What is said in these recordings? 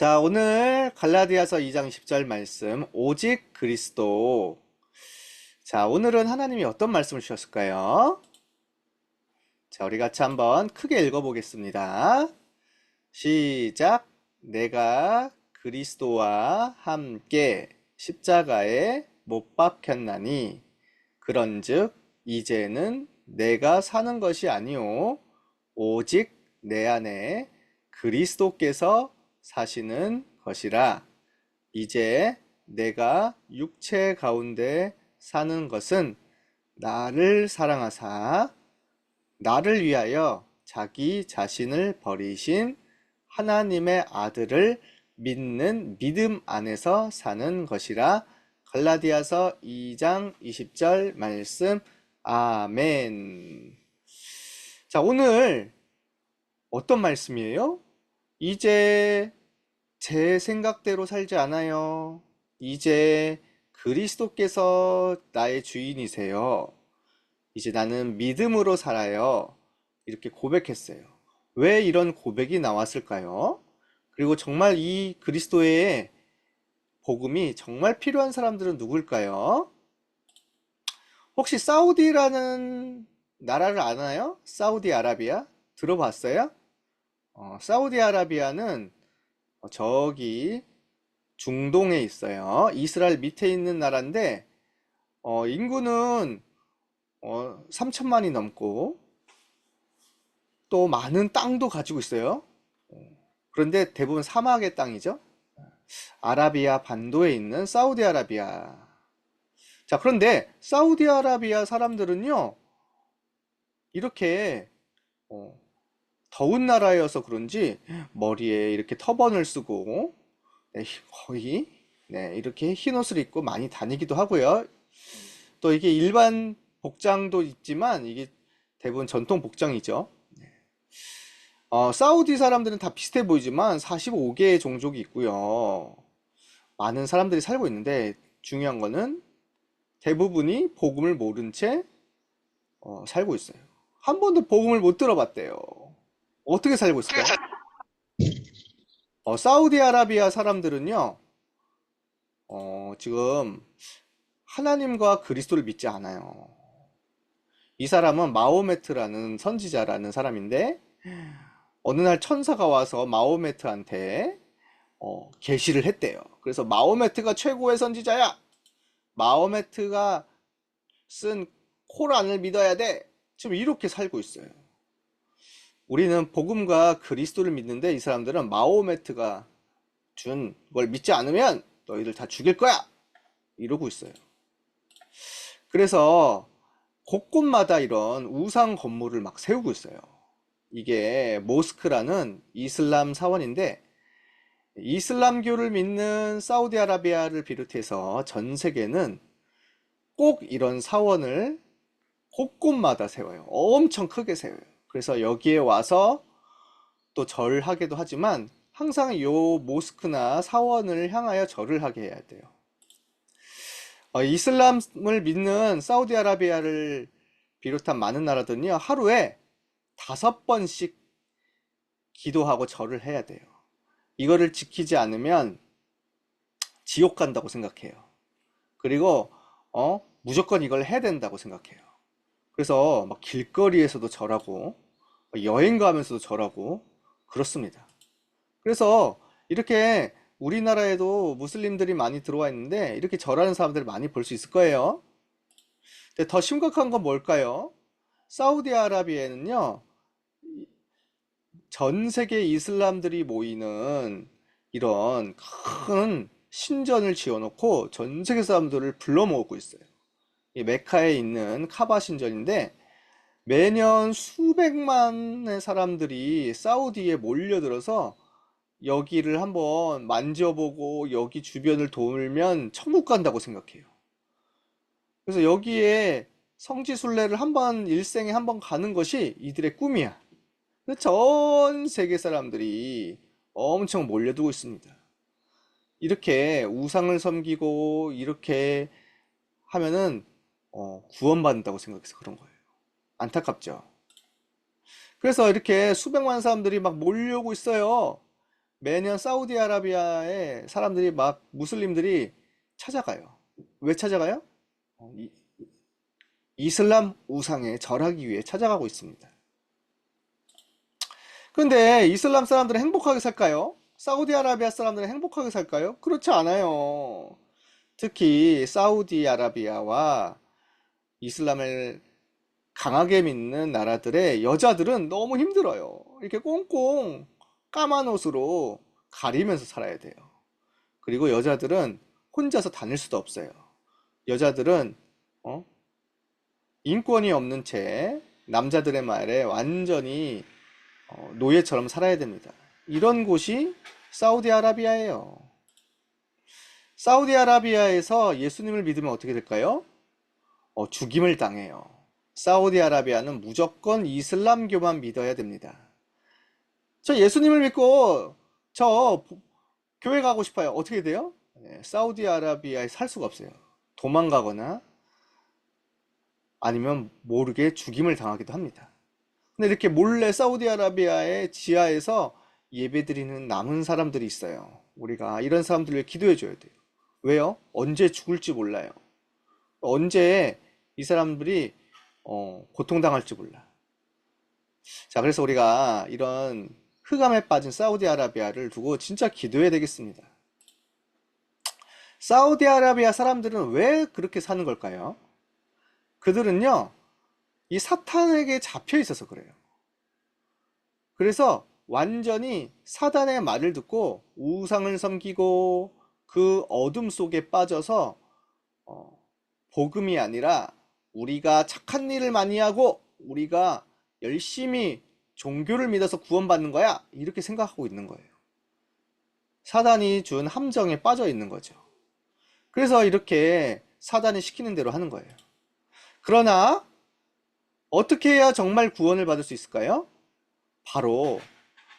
자, 오늘 갈라디아서 2장 10절 말씀, 오직 그리스도. 자, 오늘은 하나님이 어떤 말씀을 주셨을까요? 자, 우리 같이 한번 크게 읽어보겠습니다. 시작. 내가 그리스도와 함께 십자가에 못 박혔나니, 그런즉 이제는 내가 사는 것이 아니요 오직 내 안에 그리스도께서 사시는 것이라. 이제 내가 육체 가운데 사는 것은 나를 사랑하사 나를 위하여 자기 자신을 버리신 하나님의 아들을 믿는 믿음 안에서 사는 것이라. 갈라디아서 2장 20절 말씀. 아멘. 자, 오늘 어떤 말씀이에요? 이제 제 생각대로 살지 않아요. 이제 그리스도께서 나의 주인이세요. 이제 나는 믿음으로 살아요. 이렇게 고백했어요. 왜 이런 고백이 나왔을까요? 그리고 정말 이 그리스도의 복음이 정말 필요한 사람들은 누굴까요? 혹시 사우디라는 나라를 아나요? 사우디아라비아? 들어봤어요? 사우디아라비아는 저기 중동에 있어요. 이스라엘 밑에 있는 나라인데 인구는 3천만이 넘고 또 많은 땅도 가지고 있어요. 그런데 대부분 사막의 땅이죠. 아라비아 반도에 있는 사우디아라비아. 자, 그런데 사우디아라비아 사람들은요, 이렇게 어, 더운 나라여서 그런지 머리에 이렇게 터번을 쓰고 네, 거의 네, 이렇게 흰 옷을 입고 많이 다니기도 하고요. 또 이게 일반 복장도 있지만 이게 대부분 전통 복장이죠. 사우디 사람들은 다 비슷해 보이지만 45개의 종족이 있고요. 많은 사람들이 살고 있는데 중요한 거는 대부분이 복음을 모른 채 살고 있어요. 한 번도 복음을 못 들어봤대요. 어떻게 살고 있을까요? 사우디아라비아 사람들은요, 지금 하나님과 그리스도를 믿지 않아요. 이 사람은 마호메트라는 선지자라는 사람인데, 어느 날 천사가 와서 마호메트한테 계시를 했대요. 그래서 마호메트가 최고의 선지자야. 마호메트가 쓴 코란을 믿어야 돼. 지금 이렇게 살고 있어요. 우리는 복음과 그리스도를 믿는데 이 사람들은 마호메트가 준 걸 믿지 않으면 너희들 다 죽일 거야. 이러고 있어요. 그래서 곳곳마다 이런 우상 건물을 막 세우고 있어요. 이게 모스크라는 이슬람 사원인데 이슬람교를 믿는 사우디아라비아를 비롯해서 전 세계는 꼭 이런 사원을 곳곳마다 세워요. 엄청 크게 세워요. 그래서 여기에 와서 또 절하기도 하지만 항상 요 모스크나 사원을 향하여 절을 하게 해야 돼요. 이슬람을 믿는 사우디아라비아를 비롯한 많은 나라들은요, 하루에 5번씩 기도하고 절을 해야 돼요. 이거를 지키지 않으면 지옥 간다고 생각해요. 그리고 무조건 이걸 해야 된다고 생각해요. 그래서 막 길거리에서도 절하고 여행 가면서도 절하고 그렇습니다. 그래서 이렇게 우리나라에도 무슬림들이 많이 들어와 있는데 이렇게 절하는 사람들을 많이 볼 수 있을 거예요. 근데 더 심각한 건 뭘까요? 사우디아라비아에는요, 전 세계 이슬람들이 모이는 이런 큰 신전을 지어놓고 전 세계 사람들을 불러 모으고 있어요. 이 메카에 있는 카바 신전인데 매년 수백만의 사람들이 사우디에 몰려들어서 여기를 한번 만져보고 여기 주변을 돌면 천국 간다고 생각해요. 그래서 여기에 성지순례를 한번 일생에 한번 가는 것이 이들의 꿈이야. 근데 전 세계 사람들이 엄청 몰려들고 있습니다. 이렇게 우상을 섬기고 이렇게 하면은 구원받는다고 생각해서 그런 거예요. 안타깝죠. 그래서 이렇게 수백만 사람들이 막 몰려오고 있어요. 매년 사우디아라비아에 사람들이 막 무슬림들이 찾아가요. 왜 찾아가요? 이슬람 우상에 절하기 위해 찾아가고 있습니다. 근데 이슬람 사람들은 행복하게 살까요? 사우디아라비아 사람들은 행복하게 살까요? 그렇지 않아요. 특히 사우디아라비아와 이슬람을 강하게 믿는 나라들의 여자들은 너무 힘들어요. 이렇게 꽁꽁 까만 옷으로 가리면서 살아야 돼요. 그리고 여자들은 혼자서 다닐 수도 없어요. 여자들은 어? 인권이 없는 채 남자들의 말에 완전히 노예처럼 살아야 됩니다. 이런 곳이 사우디아라비아예요. 사우디아라비아에서 예수님을 믿으면 어떻게 될까요? 죽임을 당해요. 사우디아라비아는 무조건 이슬람교만 믿어야 됩니다. 저 예수님을 믿고 저 교회 가고 싶어요. 어떻게 돼요? 네, 사우디아라비아에 살 수가 없어요. 도망가거나 아니면 모르게 죽임을 당하기도 합니다. 근데 이렇게 몰래 사우디아라비아의 지하에서 예배드리는 남은 사람들이 있어요. 우리가 이런 사람들을 기도해 줘야 돼요. 왜요? 언제 죽을지 몰라요. 언제 이 사람들이 고통당할지 몰라. 자, 그래서 우리가 이런 흑암에 빠진 사우디아라비아를 두고 진짜 기도해야 되겠습니다. 사우디아라비아 사람들은 왜 그렇게 사는 걸까요? 그들은요, 이 사탄에게 잡혀 있어서 그래요. 그래서 완전히 사단의 말을 듣고 우상을 섬기고 그 어둠 속에 빠져서 복음이 아니라 우리가 착한 일을 많이 하고 우리가 열심히 종교를 믿어서 구원받는 거야, 이렇게 생각하고 있는 거예요. 사단이 준 함정에 빠져 있는 거죠. 그래서 이렇게 사단이 시키는 대로 하는 거예요. 그러나 어떻게 해야 정말 구원을 받을 수 있을까요? 바로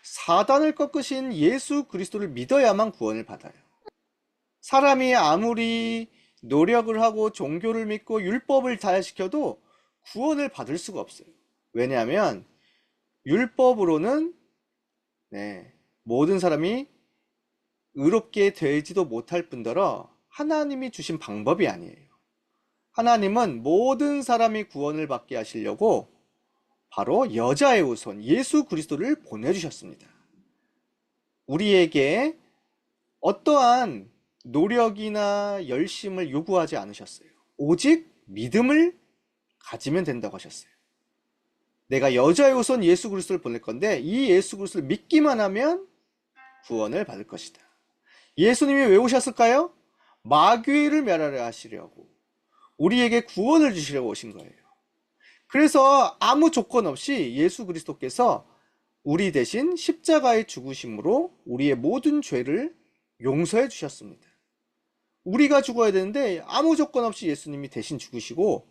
사단을 꺾으신 예수 그리스도를 믿어야만 구원을 받아요. 사람이 아무리 노력을 하고 종교를 믿고 율법을 잘 지켜도 구원을 받을 수가 없어요. 왜냐하면 율법으로는 모든 사람이 의롭게 되지도 못할 뿐더러 하나님이 주신 방법이 아니에요. 하나님은 모든 사람이 구원을 받게 하시려고 바로 여자의 후손 예수 그리스도를 보내주셨습니다. 우리에게 어떠한 노력이나 열심을 요구하지 않으셨어요. 오직 믿음을 가지면 된다고 하셨어요. 내가 여자의 후손 예수 그리스도를 보낼 건데 이 예수 그리스도를 믿기만 하면 구원을 받을 것이다. 예수님이 왜 오셨을까요? 마귀를 멸하려 하시려고, 우리에게 구원을 주시려고 오신 거예요. 그래서 아무 조건 없이 예수 그리스도께서 우리 대신 십자가의 죽으심으로 우리의 모든 죄를 용서해 주셨습니다. 우리가 죽어야 되는데 아무 조건 없이 예수님이 대신 죽으시고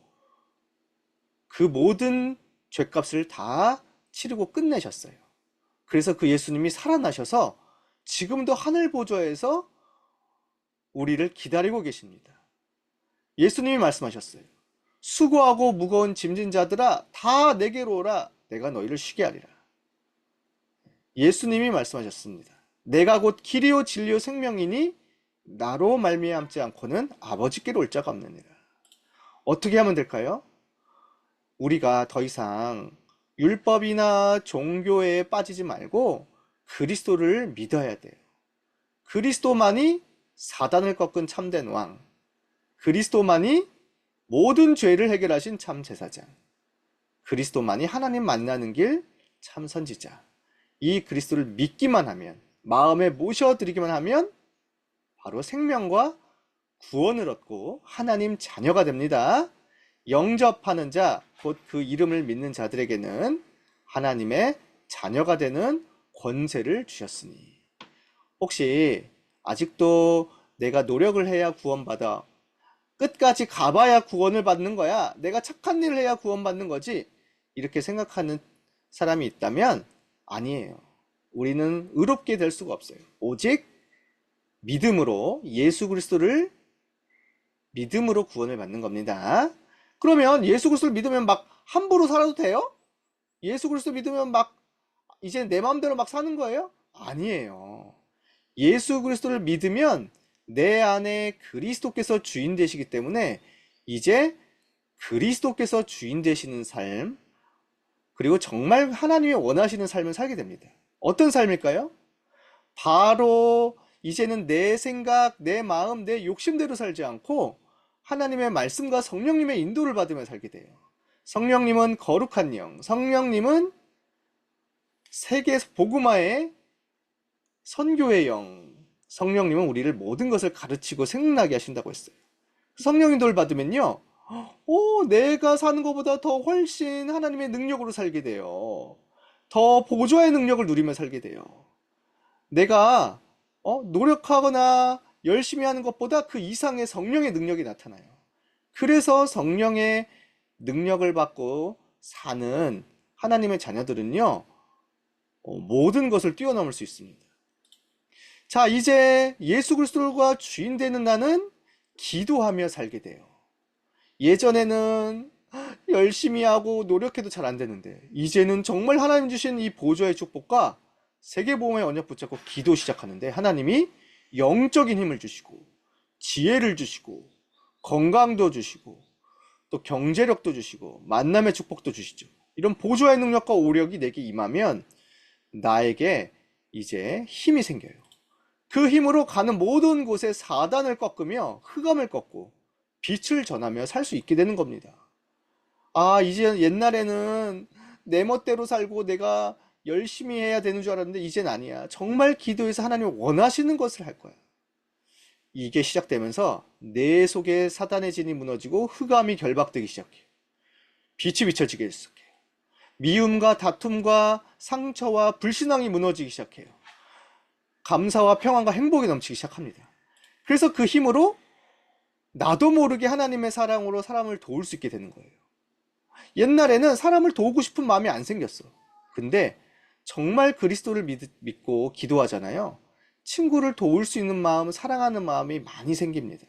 그 모든 죄값을 다 치르고 끝내셨어요. 그래서 그 예수님이 살아나셔서 지금도 하늘 보좌에서 우리를 기다리고 계십니다. 예수님이 말씀하셨어요. 수고하고 무거운 짐진 자들아 다 내게로 오라, 내가 너희를 쉬게 하리라. 예수님이 말씀하셨습니다. 내가 곧 길이요 진리요 생명이니 나로 말미암지 않고는 아버지께로 올 자가 없느니라. 어떻게 하면 될까요? 우리가 더 이상 율법이나 종교에 빠지지 말고 그리스도를 믿어야 돼요. 그리스도만이 사단을 꺾은 참된 왕, 그리스도만이 모든 죄를 해결하신 참 제사장, 그리스도만이 하나님 만나는 길 참 선지자. 이 그리스도를 믿기만 하면, 마음에 모셔드리기만 하면 바로 생명과 구원을 얻고 하나님 자녀가 됩니다. 영접하는 자, 곧 그 이름을 믿는 자들에게는 하나님의 자녀가 되는 권세를 주셨으니. 혹시 아직도 내가 노력을 해야 구원받아, 끝까지 가봐야 구원을 받는 거야, 내가 착한 일을 해야 구원받는 거지, 이렇게 생각하는 사람이 있다면 아니에요. 우리는 의롭게 될 수가 없어요. 오직 믿음으로, 예수 그리스도를 믿음으로 구원을 받는 겁니다. 그러면 예수 그리스도를 믿으면 막 함부로 살아도 돼요? 예수 그리스도 믿으면 막 이제 내 마음대로 막 사는 거예요? 아니에요. 예수 그리스도를 믿으면 내 안에 그리스도께서 주인 되시기 때문에 이제 그리스도께서 주인 되시는 삶, 그리고 정말 하나님이 원하시는 삶을 살게 됩니다. 어떤 삶일까요? 바로 이제는 내 생각, 내 마음, 내 욕심대로 살지 않고 하나님의 말씀과 성령님의 인도를 받으며 살게 돼요. 성령님은 거룩한 영, 성령님은 세계 복음화의 선교의 영, 성령님은 우리를 모든 것을 가르치고 생각나게 하신다고 했어요. 성령 인도를 받으면요, 내가 사는 것보다 더 훨씬 하나님의 능력으로 살게 돼요. 더 보좌의 능력을 누리며 살게 돼요. 내가 노력하거나 열심히 하는 것보다 그 이상의 성령의 능력이 나타나요. 그래서 성령의 능력을 받고 사는 하나님의 자녀들은요, 모든 것을 뛰어넘을 수 있습니다. 자, 이제 예수 그리스도가 주인 되는 나는 기도하며 살게 돼요. 예전에는 열심히 하고 노력해도 잘 안 되는데 이제는 정말 하나님 주신 이 보좌의 축복과 세계보험의 언약 붙잡고 기도 시작하는데 하나님이 영적인 힘을 주시고 지혜를 주시고 건강도 주시고 또 경제력도 주시고 만남의 축복도 주시죠. 이런 보좌의 능력과 오력이 내게 임하면 나에게 이제 힘이 생겨요. 그 힘으로 가는 모든 곳에 사단을 꺾으며 흑암을 꺾고 빛을 전하며 살 수 있게 되는 겁니다. 이제 옛날에는 내 멋대로 살고 내가 열심히 해야 되는 줄 알았는데 이젠 아니야. 정말 기도해서 하나님이 원하시는 것을 할 거야. 이게 시작되면서 내 속에 사단의 진이 무너지고 흑암이 결박되기 시작해요. 빛이 비춰지기 시작해요. 미움과 다툼과 상처와 불신앙이 무너지기 시작해요. 감사와 평안과 행복이 넘치기 시작합니다. 그래서 그 힘으로 나도 모르게 하나님의 사랑으로 사람을 도울 수 있게 되는 거예요. 옛날에는 사람을 도우고 싶은 마음이 안 생겼어. 근데 정말 그리스도를 믿고 기도하잖아요. 친구를 도울 수 있는 마음, 사랑하는 마음이 많이 생깁니다.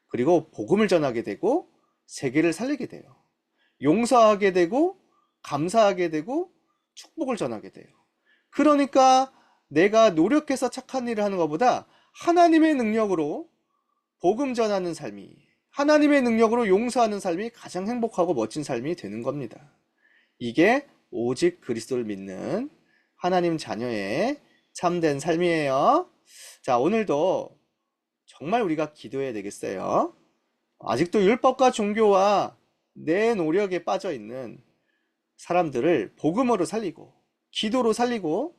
그리고 복음을 전하게 되고 세계를 살리게 돼요. 용서하게 되고 감사하게 되고 축복을 전하게 돼요. 그러니까 내가 노력해서 착한 일을 하는 것보다 하나님의 능력으로 복음 전하는 삶이, 하나님의 능력으로 용서하는 삶이 가장 행복하고 멋진 삶이 되는 겁니다. 이게 오직 그리스도를 믿는 하나님 자녀의 참된 삶이에요. 자, 오늘도 정말 우리가 기도해야 되겠어요. 아직도 율법과 종교와 내 노력에 빠져 있는 사람들을 복음으로 살리고 기도로 살리고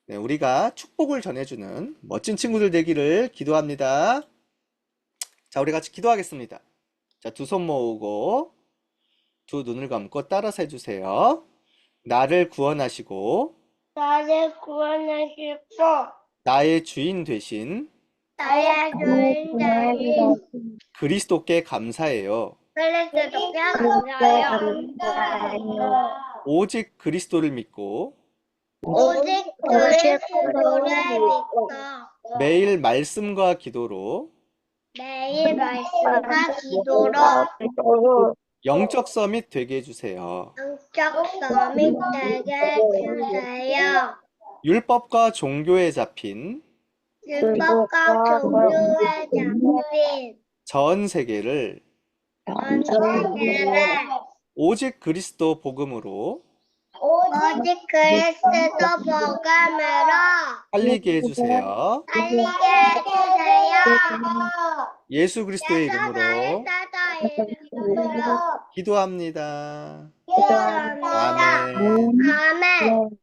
우리가 축복을 전해주는 멋진 친구들 되기를 기도합니다. 자, 우리 같이 기도하겠습니다. 자, 두 손 모으고 두 눈을 감고 따라서 해주세요. 나를 구원하시고 나를 구원하시고 나의 주인 되신 나의 주인 되신 그리스도께 감사해요. 그리스도께 감사해요. 오직 그리스도를 믿고 오직 그리스도를 믿고 매일 말씀과 기도로 매일 말씀과 기도로 영적 서밋 되게 해주세요. 영적 서밋 되게 해주세요. 율법과 종교에 잡힌 율법과 종교에 잡힌 전 세계를 전 세계를 오직 그리스도 복음으로 오직 그리스도 복음으로 살리게 해주세요. 살리게 해주세요. 예수 그리스도의 이름으로 이름으로 기도합니다. 기도합니다. 아멘. 아멘.